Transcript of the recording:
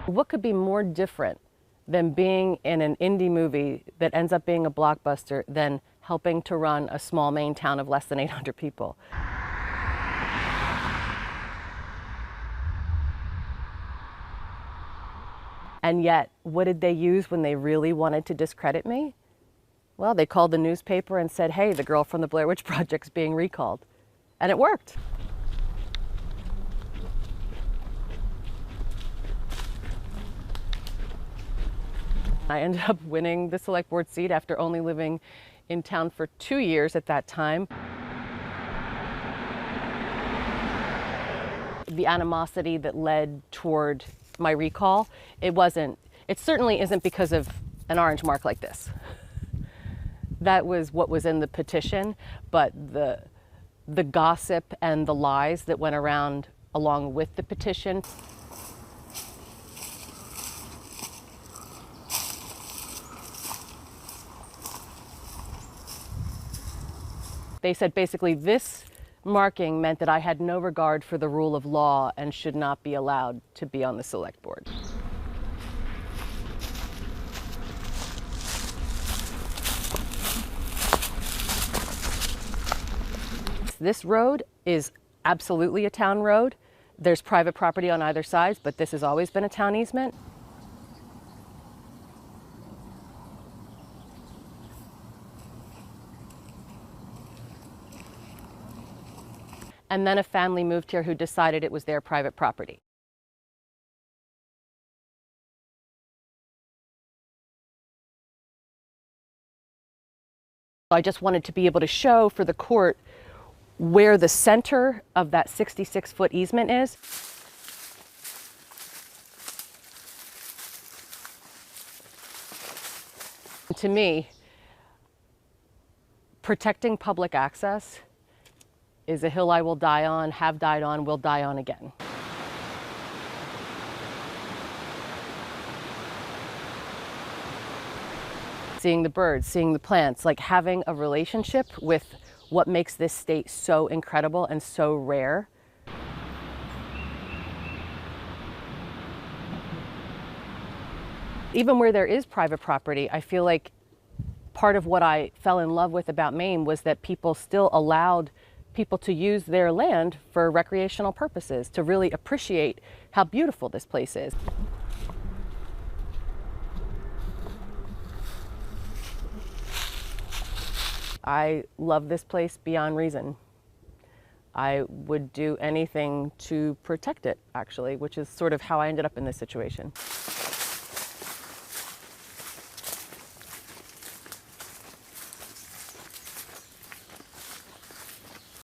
What could be more different than being in an indie movie that ends up being a blockbuster than helping to run a small Maine town of less than 800 people? And yet, what did they use when they really wanted to discredit me? Well, they called the newspaper and said, hey, the girl from the Blair Witch Project is being recalled. And it worked. I ended up winning the select board seat after only living in town for 2 years at that time. The animosity that led toward my recall, it certainly isn't because of an orange mark like this. That was what was in the petition, but the gossip and the lies that went around along with the petition. They said basically this marking meant that I had no regard for the rule of law and should not be allowed to be on the select board. This road is absolutely a town road. There's private property on either side, but this has always been a town easement. And then a family moved here who decided it was their private property. I just wanted to be able to show for the court where the center of that 66-foot easement is. To me, protecting public access is a hill I will die on, have died on, will die on again. Seeing the birds, seeing the plants, like having a relationship with what makes this state so incredible and so rare. Even where there is private property, I feel like part of what I fell in love with about Maine was that people still allowed people to use their land for recreational purposes, to really appreciate how beautiful this place is. I love this place beyond reason. I would do anything to protect it, actually, which is sort of how I ended up in this situation.